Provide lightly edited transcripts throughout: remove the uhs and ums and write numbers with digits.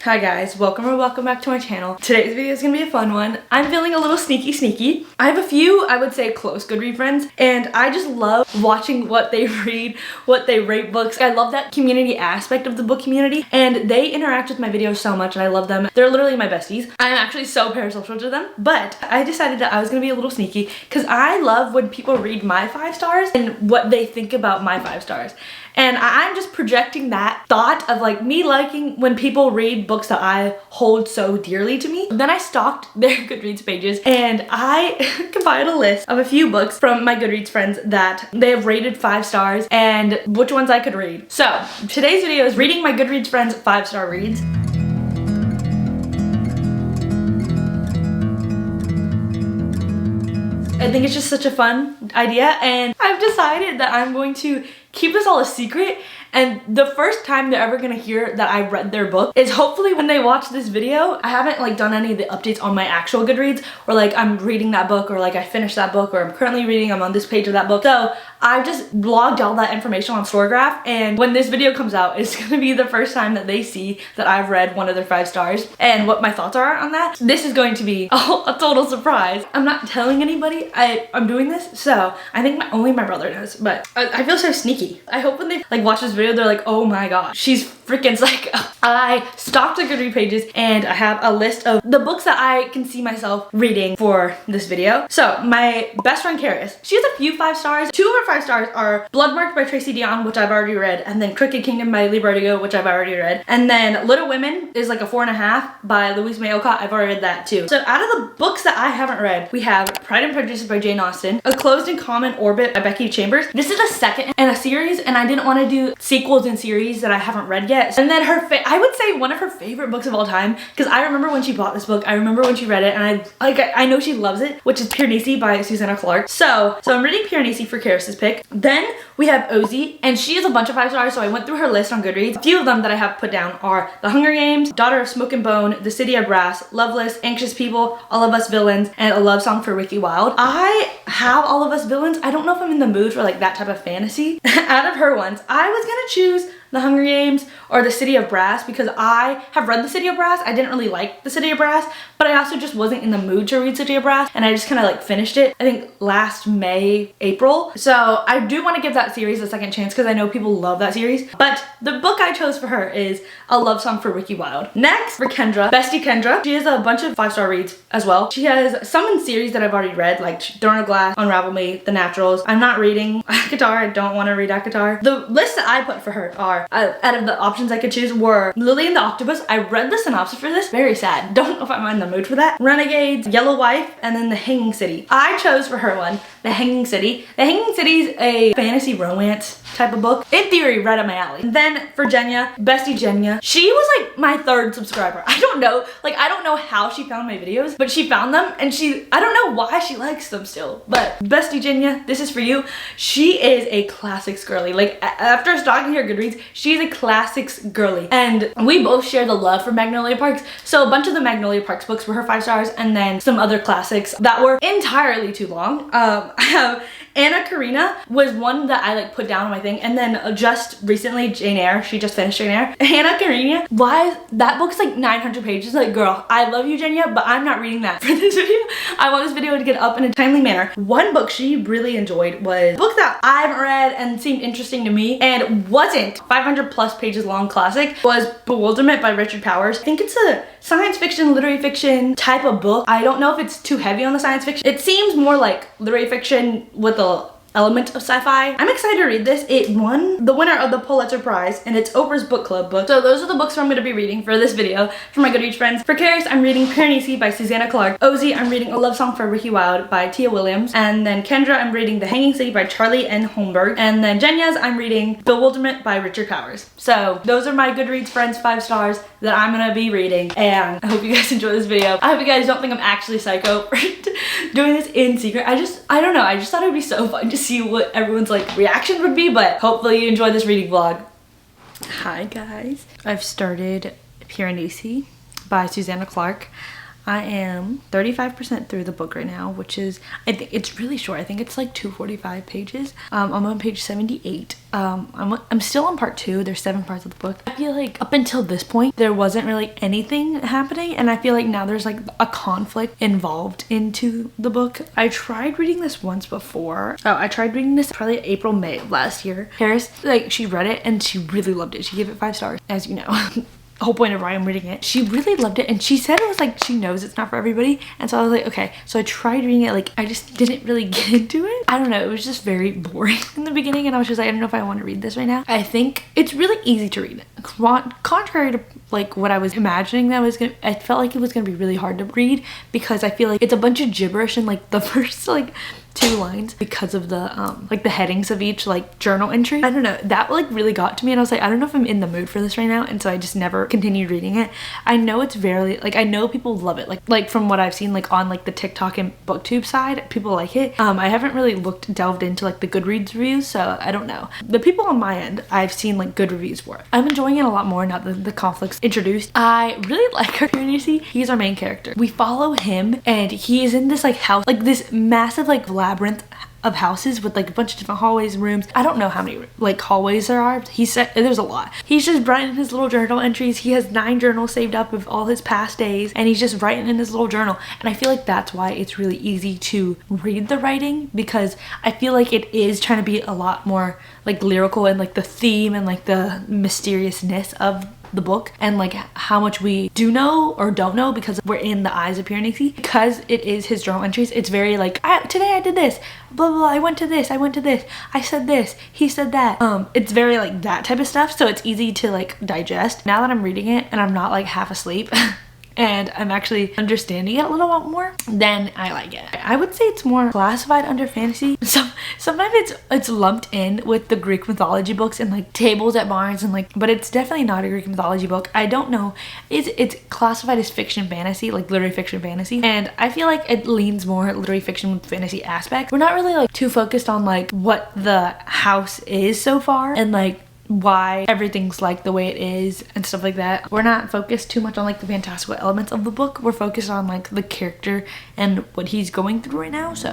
Hi guys, welcome back to my channel. Today's video is gonna be a fun one. I'm feeling a little sneaky. I have a few, I would say, close GoodReads friends, and I just love watching what they read, what they rate books. I love that community aspect of the book community, and they interact with my videos so much, and I love them. They're literally my besties. I'm actually so parasocial to them, but I decided that I was gonna be a little sneaky because I love when people read my 5 stars and what they think about my 5 stars. And I'm just projecting that thought of like me liking when people read books that I hold so dearly to me. Then I stalked their GoodReads pages and I compiled a list of a few books from my GoodReads friends that they have rated 5 stars and which ones I could read. So today's video is reading my GoodReads friends 5-star reads. I think it's just such a fun idea, and I've decided that I'm going to keep this all a secret, and the first time they're ever gonna hear that I read their book is hopefully when they watch this video. I haven't like done any of the updates on my actual GoodReads, or like I'm reading that book, or like I finished that book, or I'm currently reading, I'm on this page of that book. So I've just logged all that information on Storygraph, and when this video comes out, it's gonna be the first time that they see that I've read one of their 5 stars and what my thoughts are on that. This is going to be a total surprise. I'm not telling anybody I'm doing this, so I think only my brother knows, but I feel so sneaky. I hope when they like watch this video, they're like, oh my god, she's freaking psycho. I stalked the GoodReads pages and I have a list of the books that I can see myself reading for this video. So my best friend Karis, she has a few 5 stars. 2 of her 5 stars are Bloodmarked by Tracy Dion, which I've already read, and then Crooked Kingdom by Lee Bardugo, which I've already read, and then Little Women is like a 4.5 by Louise May Alcott. I've already read that too. So out of the books that I haven't read, we have Pride and Prejudice by Jane Austen, A Closed and Common Orbit by Becky Chambers. This is a second in a series, and I didn't want to do sequels in series that I haven't read yet. And then I would say one of her favorite books of all time, because I remember when she bought this book, I remember when she read it, and I know she loves it, which is Piranesi by Susanna Clarke. So I'm reading Piranesi for Karis's pick. Then we have Ozzy, and she has a bunch of 5 stars, so I went through her list on GoodReads. A few of them that I have put down are The Hunger Games, Daughter of Smoke and Bone, The City of Brass, Loveless, Anxious People, All of Us Villains, and A Love Song for Ricki Wilde. I have All of Us Villains. I don't know if I'm in the mood for like that type of fantasy. Out of her ones, I was gonna choose The Hunger Games or The City of Brass because I have read The City of Brass. I didn't really like The City of Brass, but I also just wasn't in the mood to read City of Brass, and I just kind of like finished it, I think last May, April. So I do want to give that series a second chance because I know people love that series. But the book I chose for her is A Love Song for Ricki Wilde. Next, for Kendra, Bestie Kendra. She has a bunch of 5-star reads as well. She has some in series that I've already read, like Throne of Glass, Unravel Me, The Naturals. I'm not reading ACOTAR. I don't want to read ACOTAR. The list that I put for her are, out of the options I could choose, were Lily and the Octopus. I read the synopsis for this. Very sad. Don't know if I'm in the mood for that. Renegades, Yellow Wife, and then The Hanging City. I chose for her one, The Hanging City. The Hanging City is a fantasy romance type of book. In theory, right up my alley. And then for Jenya, Bestie Jenya. She was like my 3rd subscriber. I don't know how she found my videos, but she found them, and I don't know why she likes them still. But Bestie Jenya, this is for you. She is a classics girly. Like after stalking her GoodReads, she's a classics girly, and we both share the love for Magnolia Parks. So a bunch of the Magnolia Parks books were her 5 stars, and then some other classics that were entirely too long. I have Anna Karenina was one that I like put down on my thing, and then just recently Jane Eyre. She just finished Jane Eyre. Anna Karenina, why that book's like 900 pages. Like, girl, I love you, Jenya, but I'm not reading that for this video. I want this video to get up in a timely manner. One book she really enjoyed was a book that I haven't read and seemed interesting to me and wasn't 500 plus pages long classic, was Bewilderment by Richard Powers. I think it's a science fiction, literary fiction type of book. I don't know if it's too heavy on the science fiction. It seems more like literary fiction with a element of sci-fi. I'm excited to read this. It won the winner of the Pulitzer Prize, and it's Oprah's book club book. So those are the books I'm going to be reading for this video for my GoodReads friends. For Karis, I'm reading Piranesi by Susanna Clarke. Ozzy, I'm reading A Love Song for Ricki Wilde by Tia Williams. And then Kendra, I'm reading The Hanging City by Charlie N. Holmberg. And then Jenya's, I'm reading Bewilderment by Richard Powers. So those are my GoodReads friends 5 stars that I'm gonna be reading, and I hope you guys enjoy this video. I hope you guys don't think I'm actually psycho for doing this in secret. I don't know, I just thought it would be so fun to see what everyone's like reaction would be, but hopefully you enjoy this reading vlog. Hi guys, I've started Piranesi by Susanna Clarke. I am 35% through the book right now, which is, I think it's really short. I think it's like 245 pages. I'm on page 78. I'm still on part 2. There's 7 parts of the book. I feel like up until this point, there wasn't really anything happening, and I feel like now there's like a conflict involved into the book. I tried reading this once before. Oh, I tried reading this probably April, May of last year. Harris, like, she read it and she really loved it. She gave it 5 stars, as you know. Whole point of why I'm reading it. She really loved it, and she said it was like she knows it's not for everybody, and so I was like, okay. So I tried reading it. Like, I just didn't really get into it. I don't know, it was just very boring in the beginning, and I was just like, I don't know if I want to read this right now. I think it's really easy to read. Contrary to like what I was imagining I felt like it was gonna be really hard to read, because I feel like it's a bunch of gibberish in like the first like 2 lines because of the like the headings of each like journal entry. I don't know, that like really got to me, and I was like, I don't know if I'm in the mood for this right now, and so I just never continued reading it. I know it's very like, I know people love it, like from what I've seen like on like the TikTok and booktube side, people like it. I haven't really delved into like the GoodReads reviews, so I don't know. The people on my end, I've seen like good reviews for it. I'm enjoying it a lot more now that the conflict's introduced. I really like our Piranesi. He's our main character. We follow him, and he is in this like house, like this massive like labyrinth of houses with like a bunch of different hallways and rooms. I don't know how many like hallways there are. He said there's a lot. He's just writing his little journal entries. He has 9 journals saved up of all his past days, and he's just writing in his little journal. And I feel like that's why it's really easy to read the writing, because I feel like it is trying to be a lot more like lyrical, and like the theme and like the mysteriousness of the book, and like how much we do know or don't know because we're in the eyes of Piranesi. Because it is his journal entries, it's very like, today I did this, blah blah blah, I went to this, I said this, he said that. It's very like that type of stuff, so it's easy to like digest. Now that I'm reading it and I'm not like half asleep and I'm actually understanding it a little bit more, then I like it. I would say it's more classified under fantasy. Sometimes it's lumped in with the Greek mythology books and like Tables at Barnes, and like, but it's definitely not a Greek mythology book. I don't know. It's classified as fiction fantasy, like literary fiction fantasy, and I feel like it leans more literary fiction with fantasy aspects. We're not really like too focused on like what the house is so far, and like why everything's like the way it is and stuff like that. We're not focused too much on like the fantastical elements of the book. We're focused on like the character and what he's going through right now. So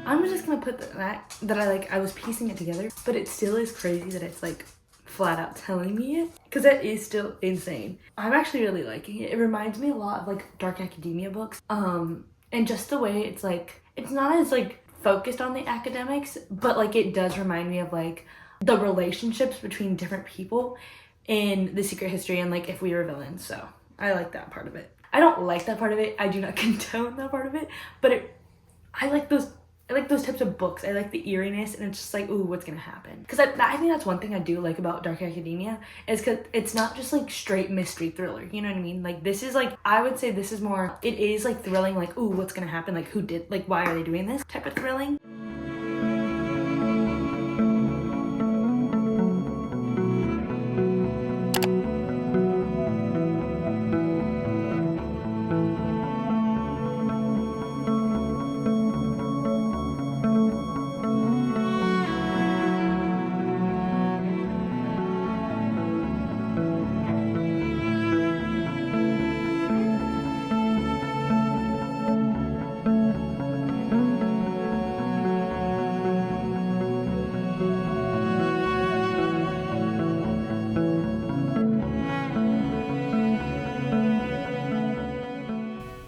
I'm just gonna put that I was piecing it together, but it still is crazy that it's like flat out telling me it, because that is still insane. I'm actually really liking it. It reminds me a lot of like dark academia books, and just the way it's like, it's not as like focused on the academics, but like it does remind me of like the relationships between different people in The Secret History and like If We Were Villains. So I like that part of it. I don't like that part of it. I do not condone that part of it, but I like those types of books. I like the eeriness, and it's just like, ooh, what's gonna happen? Because I think that's one thing I do like about dark academia, is because it's not just like straight mystery thriller, you know what I mean? Like this is like, I would say this is more, it is like thrilling, like, ooh, what's gonna happen? Like who did, like why are they doing this type of thrilling?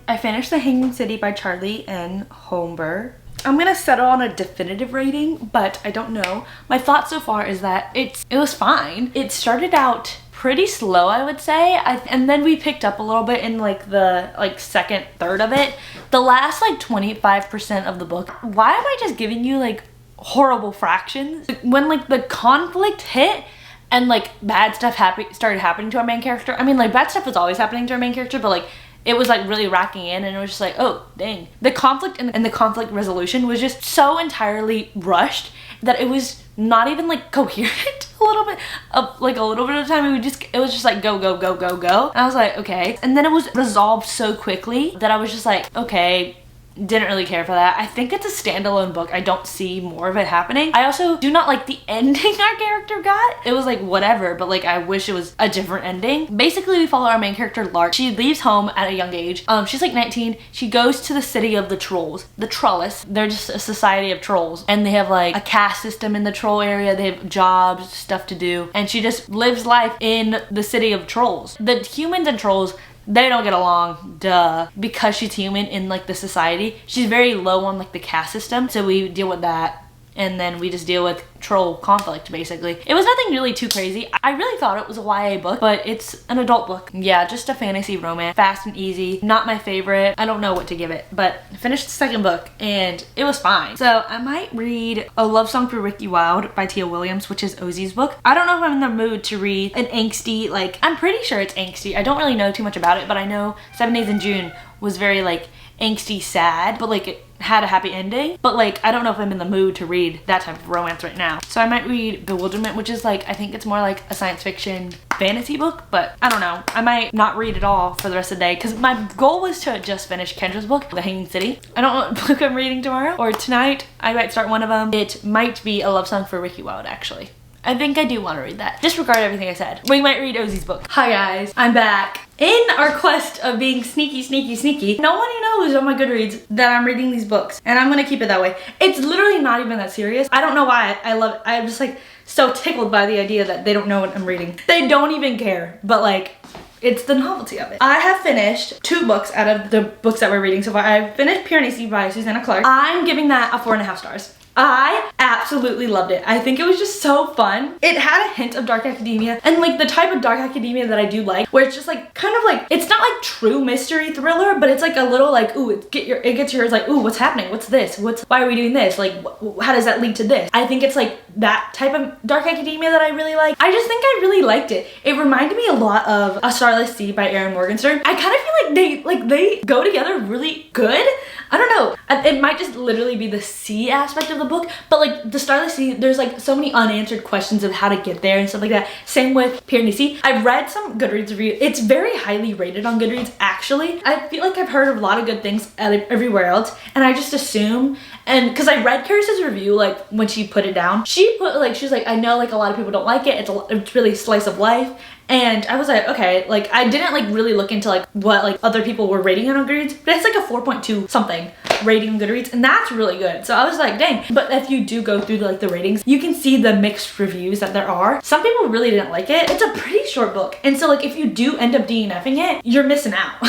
I finished The Hanging City by Charlie N. Holmberg. I'm gonna settle on a definitive rating, but I don't know. My thought so far is that it was fine. It started out pretty slow, I would say, and then we picked up a little bit in like the second third of it. The last like 25% of the book, why am I just giving you like horrible fractions? When like the conflict hit and like bad stuff started happening to our main character. I mean, like bad stuff was always happening to our main character, but like it was like really racking in, and it was just like, oh dang. The conflict and the conflict resolution was just so entirely rushed that it was not even like coherent a little bit of like a little bit of time. It was just like go go go go go, and I was like, okay. And then it was resolved so quickly that I was just like, okay, didn't really care for that. I think it's a standalone book. I don't see more of it happening. I also do not like the ending our character got. It was like whatever, but like I wish it was a different ending. Basically, we follow our main character, Lark. She leaves home at a young age. She's like 19. She goes to the city of the trolls. The Trolls. They're just a society of trolls, and they have like a caste system in the troll area. They have jobs, stuff to do, and she just lives life in the city of trolls. The humans and trolls, they don't get along, duh. Because she's human in like the society, she's very low on like the caste system, so we deal with that, and then we just deal with troll conflict basically. It was nothing really too crazy. I really thought it was a YA book, but it's an adult book. Yeah, just a fantasy romance, fast and easy. Not my favorite. I don't know what to give it, but I finished the second book and it was fine. So I might read A Love Song for Ricki Wilde by Tia Williams, which is Ozzy's book. I don't know if I'm in the mood to read an angsty, like, I'm pretty sure it's angsty. I don't really know too much about it, but I know 7 Days in June was very like angsty sad, but like it had a happy ending. But like I don't know if I'm in the mood to read that type of romance right now. So I might read Bewilderment, which is like, I think it's more like a science fiction fantasy book, but I don't know. I might not read it all for the rest of the day because my goal was to just finish Kendra's book, The Hanging City. I don't know what book I'm reading tomorrow or tonight. I might start one of them. It might be A Love Song for Ricki Wilde, actually. I think I do want to read that. Disregard everything I said. We might read Ozzy's book. Hi guys, I'm back. In our quest of being sneaky, sneaky, sneaky, nobody knows on my Goodreads that I'm reading these books, and I'm gonna keep it that way. It's literally not even that serious. I don't know why. I love it. I'm just like so tickled by the idea that they don't know what I'm reading. They don't even care, but like, it's the novelty of it. I have finished 2 books out of the books that we're reading so far. I finished Piranesi by Susanna Clarke. I'm giving that a 4.5 stars. I absolutely loved it. I think it was just so fun. It had a hint of dark academia, and like the type of dark academia that I do like, where it's just like kind of like, it's not like true mystery thriller, but it's like a little like, ooh, it gets yours like, ooh, what's happening? What's this? Why are we doing this? Like, how does that lead to this? I think it's like that type of dark academia that I really like. I just think I really liked it. It reminded me a lot of A Starless Sea by Erin Morgenstern. I kind of feel like they go together really good. I don't know. It might just literally be the sea aspect of the book, but like the Starless Sea, there's like so many unanswered questions of how to get there and stuff like that. Same with Piranesi. I've read some Goodreads reviews. It's very highly rated on Goodreads, actually. I feel like I've heard a lot of good things everywhere else, and I just assume, and because I read Karis's review, like when she put it down, she was like, I know like a lot of people don't like it. It's really slice of life. And I was like, okay, like I didn't like really look into like what like other people were rating it on Goodreads, but it's like a 4.2 something rating on Goodreads, and that's really good. So I was like, dang. But if you do go through like the ratings, you can see the mixed reviews that there are. Some people really didn't like it. It's a pretty short book, and so like if you do end up DNFing it, you're missing out.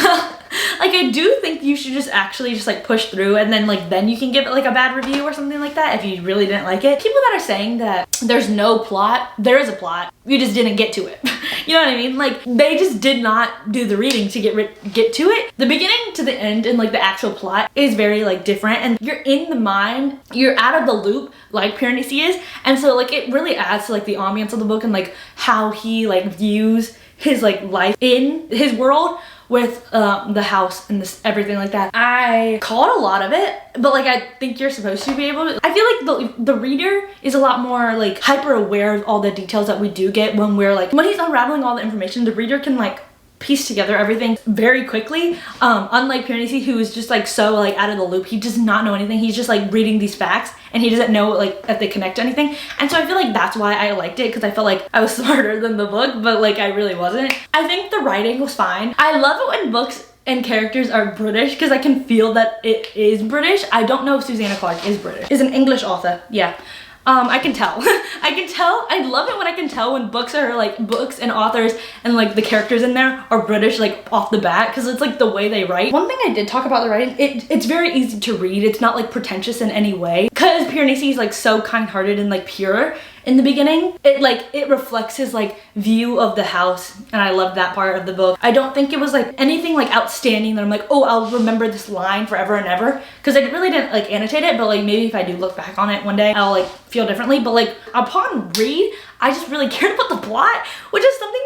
Like I do think you should just actually just like push through, and then you can give it like a bad review or something like that if you really didn't like it. People that are saying that there's no plot, there is a plot. You just didn't get to it. You know what I mean? Like they just did not do the reading to get to it. The beginning to the end and like the actual plot is very like different, and you're in the mind, you're out of the loop like Piranesi is, and so like it really adds to like the ambiance of the book and like how he like views his like life in his world with the house and this everything like that. I caught a lot of it, but like I think you're supposed to be able to. I feel like the reader is a lot more like hyper aware of all the details that we do get when he's unraveling all the information. The reader can like piece together everything very quickly, unlike Piranesi, who is just like so like out of the loop. He does not know anything. He's just like reading these facts, and he doesn't know like if they connect to anything. And so I feel like that's why I liked it, because I felt like I was smarter than the book, but like I really wasn't. I think the writing was fine. I love it when books and characters are British, because I can feel that it is British. I don't know if Susanna Clarke is British. Is an English author, yeah. I can tell. I can tell. I love it when I can tell when books are like books and authors and like the characters in there are British like off the bat, because it's like the way they write. One thing I did talk about the writing, it's very easy to read. It's not like pretentious in any way, because Piranesi is like so kind-hearted and like pure, in the beginning. It reflects his like view of the house, and I loved that part of the book. I don't think it was like anything like outstanding that I'm like, oh, I'll remember this line forever and ever, because I really didn't like annotate it, but like maybe if I do look back on it one day, I'll like feel differently. But like upon read, I just really cared about the plot, which is something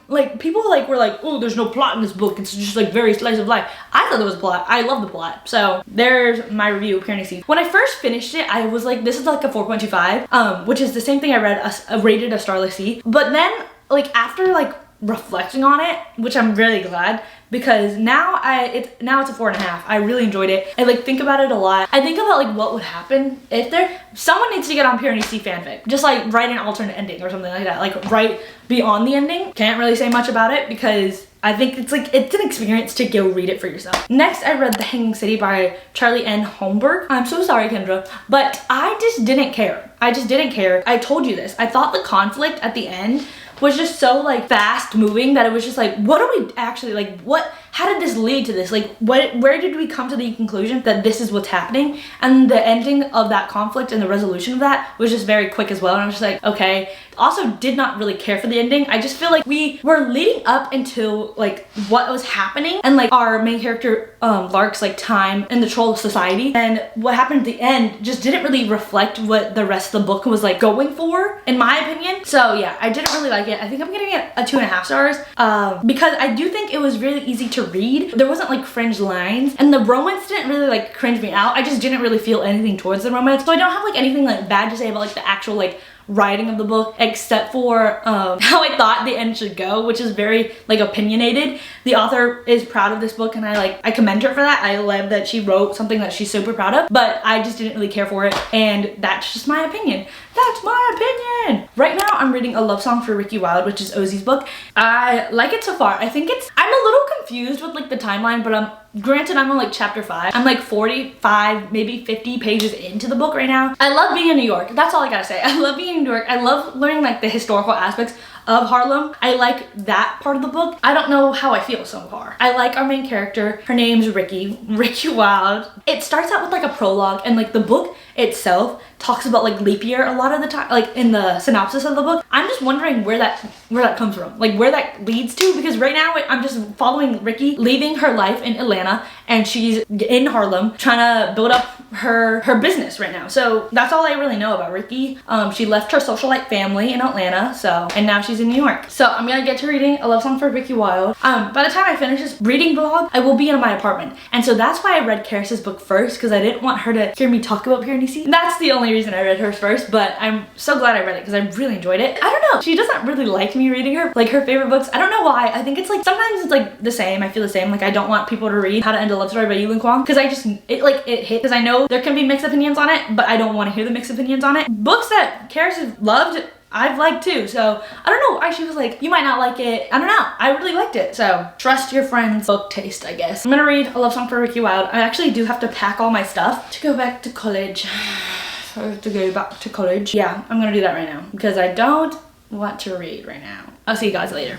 like people like were like, oh, there's no plot in this book, it's just like very slice of life. I thought there was a plot. I love the plot. So there's my review of Piranesi. When I first finished it, I was like, this is like a 4.25, which is the same thing I rated a starless C. But then like after like reflecting on it, which I'm really glad, because now it's a 4.5. I really enjoyed it. I like think about it a lot. I think about like what would happen if someone needs to get on Piranesi fanfic. Just like write an alternate ending or something like that. Like write beyond the ending. Can't really say much about it because I think it's an experience to go read it for yourself. Next, I read The Hanging City by Charlie N. Holmberg. I'm so sorry, Kendra, but I just didn't care. I just didn't care. I told you this. I thought the conflict at the end was just so like fast moving that it was just like, what are we actually like, how did this lead to this? Like where did we come to the conclusion that this is what's happening? And the ending of that conflict and the resolution of that was just very quick as well. And I was just like, okay. Also did not really care for the ending. I just feel like we were leading up until like what was happening and like our main character Lark's like time in the troll society, and what happened at the end just didn't really reflect what the rest of the book was like going for, in my opinion. So yeah, I didn't really like it. I think I'm giving it a 2.5 stars because I do think it was really easy to read. There wasn't like cringe lines, and the romance didn't really like cringe me out. I just didn't really feel anything towards the romance, so I don't have like anything like bad to say about like the actual like writing of the book, except for how I thought the end should go, which is very like opinionated. The author is proud of this book, and I commend her for that. I love that she wrote something that she's super proud of, but I just didn't really care for it, and that's just my opinion. That's my opinion. Right now I'm reading A Love Song for Ricki Wilde, which is Ozzy's book. I like it so far. I think I'm a little confused with like the timeline, but granted, I'm on like chapter 5. I'm like 45, maybe 50 pages into the book right now. I love being in New York. That's all I gotta say. I love being in New York. I love learning like the historical aspects of Harlem. I like that part of the book. I don't know how I feel so far. I like our main character. Her name's Ricki Wilde. It starts out with like a prologue, and like the book itself talks about like leap year a lot of the time, like in the synopsis of the book. I'm just wondering where that comes from, like where that leads to, because right now I'm just following Ricki leaving her life in Atlanta, and she's in Harlem trying to build up her business right now. So that's all I really know about Ricki. She left her socialite family in Atlanta, and now she's in New York. So I'm gonna get to reading A Love Song for Ricki Wilde. By the time I finish this reading vlog, I will be in my apartment, and so that's why I read Karis's book first, because I didn't want her to hear me talk about Piranesi. That's the only reason I read hers first, but I'm so glad I read it because I really enjoyed it. I don't know, she doesn't really like me reading her favorite books. I don't know why. I think it's like sometimes it's like the same. I feel the same. Like I don't want people to read How to End a Love Story by Yulin Kwong, because it hit, because I know there can be mixed opinions on it, but I don't want to hear the mixed opinions on it. Books that Karis has loved, I've liked too, so I don't know why she was like, you might not like it. I don't know, I really liked it. So trust your friend's book taste, I guess. I'm gonna read A Love Song for Ricki Wilde. I actually do have to pack all my stuff to go back to college. Yeah, I'm gonna do that right now because I don't want to read right now. I'll see you guys later.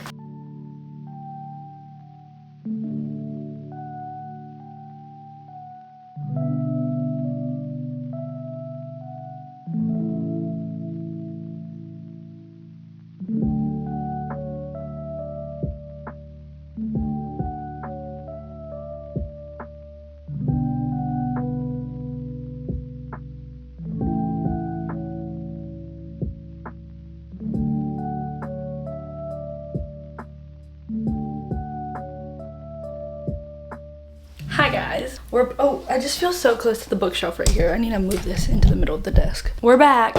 Hi guys, I just feel so close to the bookshelf right here. I need to move this into the middle of the desk. We're back.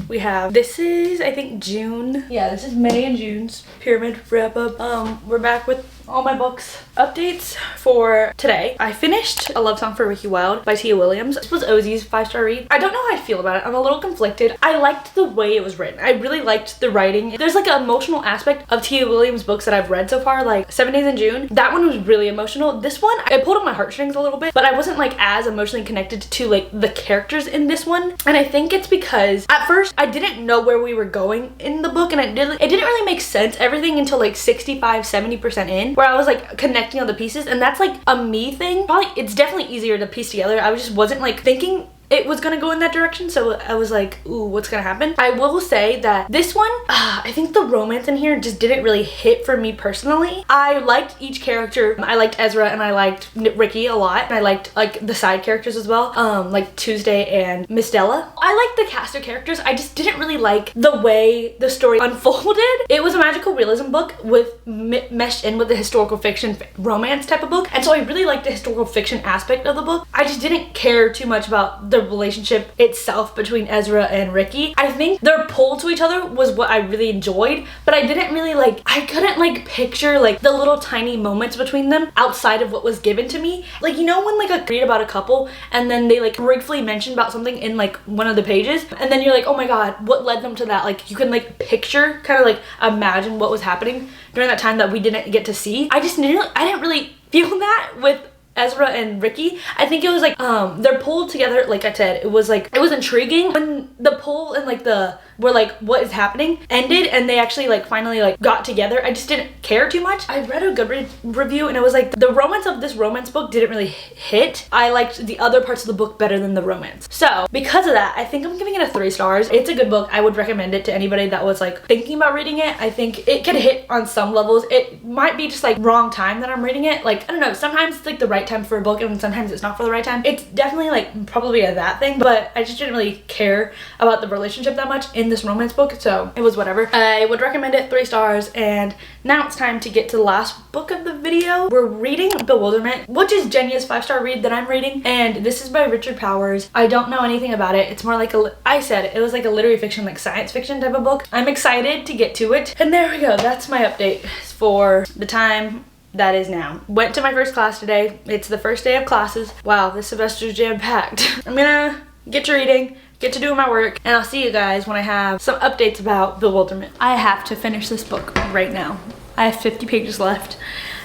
This is, I think, June. Yeah, this is May and June's pyramid wrap up. We're back with all my books. Updates for today. I finished A Love Song for Ricki Wilde by Tia Williams. This was Ozzy's 5-star read. I don't know how I feel about it. I'm a little conflicted. I liked the way it was written. I really liked the writing. There's like an emotional aspect of Tia Williams' books that I've read so far, like 7 Days in June. That one was really emotional. This one, I pulled on my heartstrings a little bit, but I wasn't like as emotionally connected to like the characters in this one. And I think it's because at first I didn't know where we were going in the book, and it didn't really make sense, everything, until like 65-70% in, where I was like connecting all the pieces. And that's like a me thing. Probably it's definitely easier to piece together. I just wasn't like thinking it was gonna go in that direction, so I was like, ooh, what's gonna happen? I will say that this one, I think the romance in here just didn't really hit for me personally. I liked each character. I liked Ezra and I liked Ricki a lot. And I liked like the side characters as well, like Tuesday and Miss Della. I liked the cast of characters. I just didn't really like the way the story unfolded. It was a magical realism book with meshed in with the historical fiction romance type of book, and so I really liked the historical fiction aspect of the book. I just didn't care too much about the relationship itself between Ezra and Ricki. I think their pull to each other was what I really enjoyed, but I didn't really like, I couldn't like picture like the little tiny moments between them outside of what was given to me. Like, you know when like I read about a couple and then they like briefly mention about something in like one of the pages and then you're like, oh my god, what led them to that? Like you can like picture, kind of like imagine what was happening during that time that we didn't get to see. I didn't really feel that with Ezra and Ricki. I think it was like they're pulled together, like I said, it was intriguing when the pull and like the where like what is happening ended and they actually like finally like got together. I just didn't care too much. I read a GoodReads review and it was like the romance of this romance book didn't really hit. I liked the other parts of the book better than the romance. So because of that, I think I'm giving it a 3 stars. It's a good book. I would recommend it to anybody that was like thinking about reading it. I think it could hit on some levels. It might be just like wrong time that I'm reading it. Like, I don't know, sometimes it's like the right time for a book and sometimes it's not for the right time. It's definitely like probably a that thing, but I just didn't really care about the relationship that much in this romance book, so it was whatever. I would recommend it 3 stars. And now it's time to get to the last book of the video. We're reading Bewilderment, which is Jenya's 5-star read that I'm reading, and this is by Richard Powers. I don't know anything about it. It's more like it was like a literary fiction, like science fiction type of book. I'm excited to get to it, and there we go. That's my update for the time that is now. Went to my first class today. It's the first day of classes. Wow, this semester's jam-packed. I'm gonna get to reading, get to doing my work, and I'll see you guys when I have some updates about Bewilderment. I have to finish this book right now. I have 50 pages left,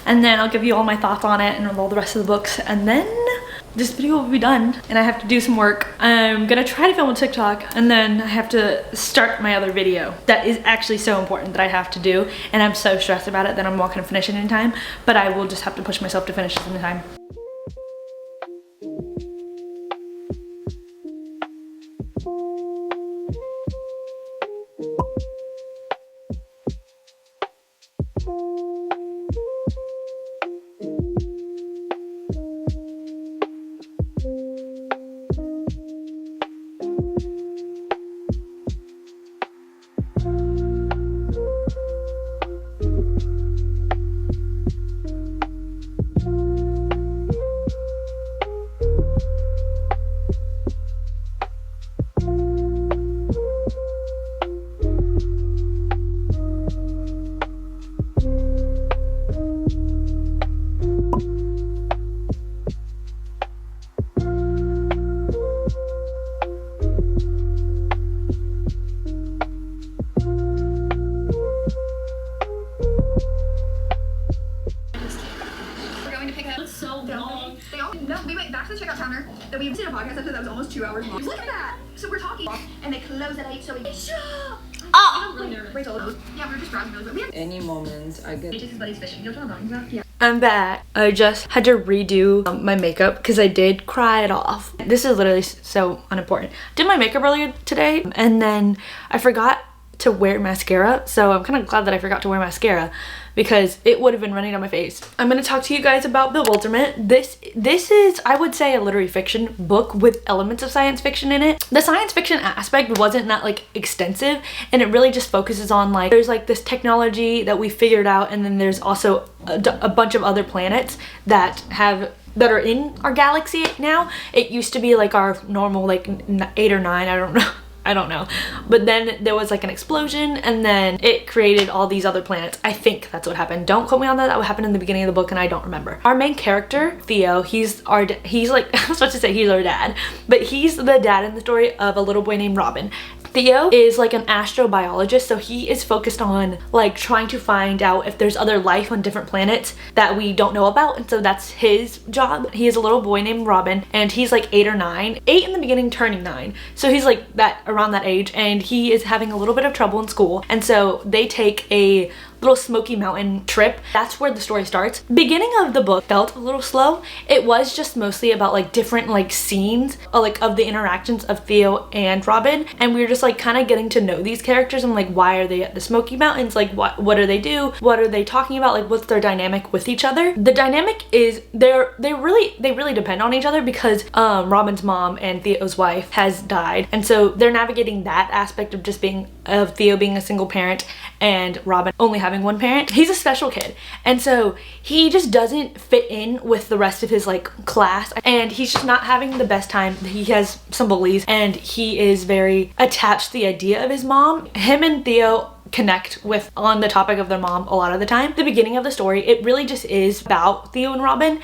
and then I'll give you all my thoughts on it and all the rest of the books, and then this video will be done and I have to do some work. I'm gonna try to film a TikTok and then I have to start my other video that is actually so important that I have to do, and I'm so stressed about it that I'm not gonna finish it in time, but I will just have to push myself to finish it in time. No, we went back to the checkout counter. Then we did a podcast episode that was almost 2 hours long. Look at that. So we're talking, and they close at 8. So we Oh! I'm really nervous. Rachel, yeah, we were just browsing really quick. We have Any moment I get. his buddy's fishing. You know what I'm talking about? Yeah. I'm back. I just had to redo my makeup because I did cry it off. This is literally so unimportant. Did my makeup earlier today and then I forgot to wear mascara, so I'm kind of glad that I forgot to wear mascara because it would have been running down my face. I'm gonna talk to you guys about Bewilderment. This is, I would say, a literary fiction book with elements of science fiction in it. The science fiction aspect wasn't that like extensive, and it really just focuses on like there's like this technology that we figured out, and then there's also a bunch of other planets that are in our galaxy now. It used to be like our normal like 8 or 9, I don't know. But then there was like an explosion and then it created all these other planets. I think that's what happened. Don't quote me on that. That happened in the beginning of the book and I don't remember. Our main character, Theo, he's like, I was about to say he's our dad, but he's the dad in the story of a little boy named Robin. Theo is like an astrobiologist, so he is focused on like trying to find out if there's other life on different planets that we don't know about, and so that's his job. He is a little boy named Robin and he's like 8 or 9. 8 in the beginning, turning 9. So he's like that, around that age, and he is having a little bit of trouble in school, and so they take a little Smoky Mountain trip. That's where the story starts. Beginning of the book felt a little slow. It was just mostly about like different like scenes like of the interactions of Theo and Robin, and we were just like kind of getting to know these characters and like why are they at the Smoky Mountains, like what do they do, what are they talking about, like what's their dynamic with each other. The dynamic is they really depend on each other because Robin's mom and Theo's wife has died, and so they're navigating that aspect of just being of Theo being a single parent and Robin only having one parent. He's a special kid, and so he just doesn't fit in with the rest of his like class, and he's just not having the best time. He has some bullies and he is very attached to the idea of his mom. Him and Theo connect with on the topic of their mom a lot of the time. The beginning of the story, it really just is about Theo and Robin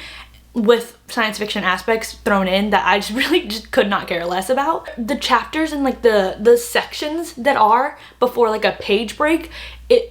with science fiction aspects thrown in that I just really just could not care less about. The chapters and like the sections that are before like a page break,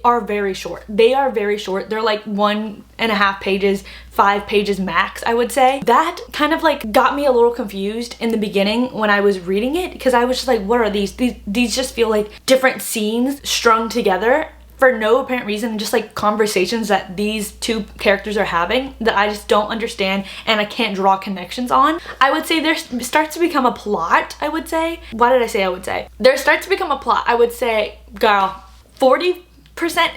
are very short. They are very short. They're like 1.5 pages, 5 pages max, I would say. That kind of like got me a little confused in the beginning when I was reading it, because I was just like, what are these? These just feel like different scenes strung together for no apparent reason, just like conversations that these two characters are having that I just don't understand and I can't draw connections on. I would say there starts to become a plot, I would say. Why did I say I would say? There starts to become a plot, I would say, girl, 40%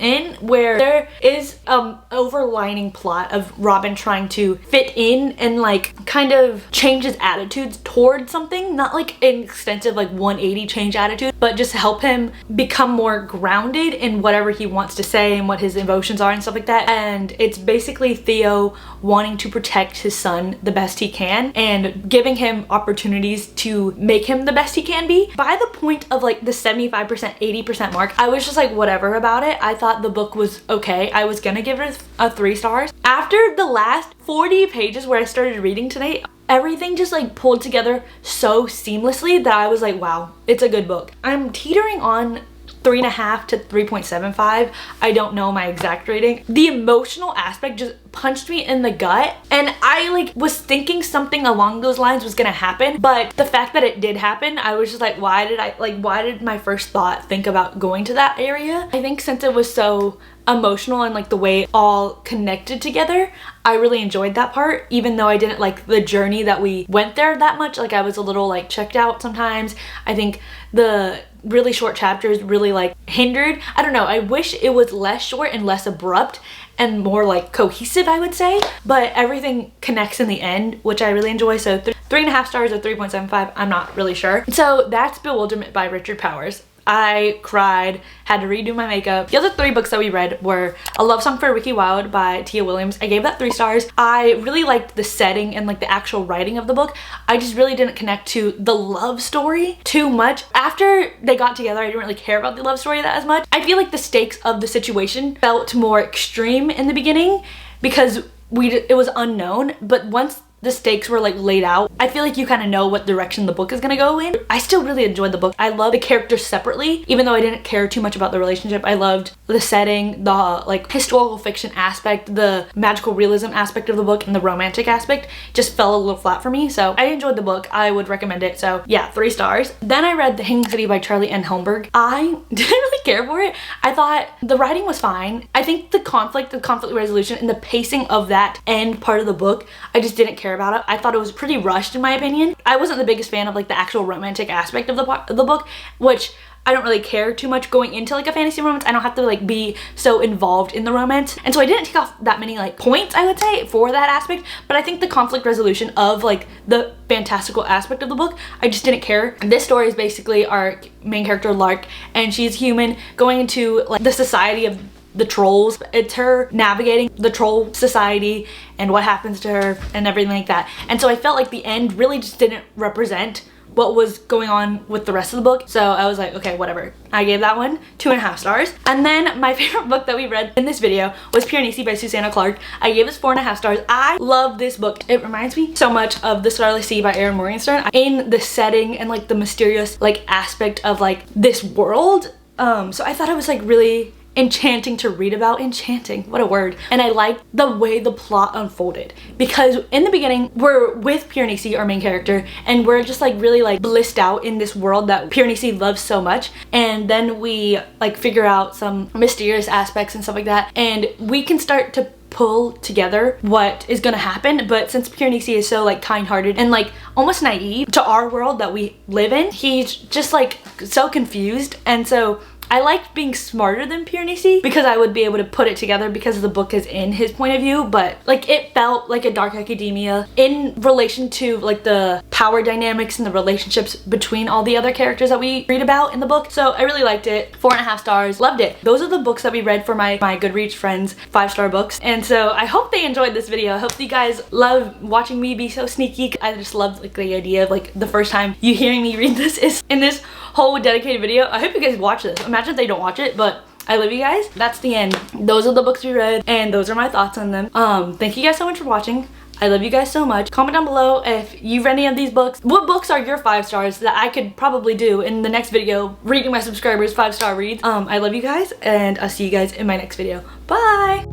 in, where there is overlining plot of Robin trying to fit in and like kind of change his attitudes towards something, not like an extensive like 180 change attitude, but just help him become more grounded in whatever he wants to say and what his emotions are and stuff like that. And it's basically Theo wanting to protect his son the best he can and giving him opportunities to make him the best he can be. By the point of like the 75%, 80% mark, I was just like whatever about it. I thought the book was okay. I was gonna give it a 3 stars. After the last 40 pages where I started reading tonight, everything just like pulled together so seamlessly that I was like, wow, it's a good book. I'm teetering on 3.5 to 3.75. I don't know my exact rating. The emotional aspect just punched me in the gut, and I like was thinking something along those lines was gonna happen, but the fact that it did happen, I was just like, why did my first thought think about going to that area? I think since it was so emotional and like the way it all connected together, I really enjoyed that part, even though I didn't like the journey that we went there that much. Like I was a little like checked out sometimes. I think the really short chapters really like hindered. I don't know, I wish it was less short and less abrupt and more like cohesive, I would say, but everything connects in the end, which I really enjoy. So 3.5 stars or 3.75, I'm not really sure. So that's Bewilderment by Richard Powers. I cried, had to redo my makeup. The other 3 books that we read were A Love Song for Ricki Wilde by Tia Williams. I gave that 3 stars. I really liked the setting and like the actual writing of the book. I just really didn't connect to the love story too much. After they got together, I didn't really care about the love story that as much. I feel like the stakes of the situation felt more extreme in the beginning because it was unknown, but once the stakes were like laid out, I feel like you kind of know what direction the book is gonna go in. I still really enjoyed the book. I love the characters separately, even though I didn't care too much about the relationship. I loved the setting, the like historical fiction aspect, the magical realism aspect of the book, and the romantic aspect just fell a little flat for me. So I enjoyed the book. I would recommend it. So yeah, 3 stars. Then I read The Hanging City by Charlie N. Holmberg. I didn't really care for it. I thought the writing was fine. I think the conflict resolution, and the pacing of that end part of the book, I just didn't care about it. I thought it was pretty rushed in my opinion. I wasn't the biggest fan of like the actual romantic aspect of the book, which I don't really care too much going into like a fantasy romance. I don't have to like be so involved in the romance, and so I didn't take off that many like points, I would say, for that aspect. But I think the conflict resolution of like the fantastical aspect of the book, I just didn't care. This story is basically our main character Lark, and she's human going into like the society of the trolls. It's her navigating the troll society and what happens to her and everything like that. And so I felt like the end really just didn't represent what was going on with the rest of the book. So I was like, okay, whatever. I gave that one 2.5 stars. And then my favorite book that we read in this video was Piranesi by Susanna Clarke. I gave this 4.5 stars. I love this book. It reminds me so much of The Starless Sea by Erin Morgenstern in the setting and like the mysterious like aspect of like this world. So I thought it was like really enchanting to read about. Enchanting, what a word. And I liked the way the plot unfolded, because in the beginning we're with Piranesi, our main character, and we're just like really like blissed out in this world that Piranesi loves so much, and then we like figure out some mysterious aspects and stuff like that, and we can start to pull together what is gonna happen. But since Piranesi is so like kind-hearted and like almost naive to our world that we live in, he's just like so confused. And so I liked being smarter than Piranesi because I would be able to put it together because the book is in his point of view, but like it felt like a dark academia in relation to like the power dynamics and the relationships between all the other characters that we read about in the book. So I really liked it. 4.5 stars. Loved it. Those are the books that we read for my GoodReads Friends 5-star books. And so I hope they enjoyed this video. I hope you guys love watching me be so sneaky. I just loved like the idea of like the first time you hearing me read this is in this whole dedicated video. I hope you guys watch this. Imagine if they don't watch it, but I love you guys. That's the end. Those are the books we read, and those are my thoughts on them. Thank you guys so much for watching. I love you guys so much. Comment down below if you've read any of these books. What books are your 5 stars that I could probably do in the next video, reading my subscribers 5-star reads. I love you guys, and I'll see you guys in my next video. Bye!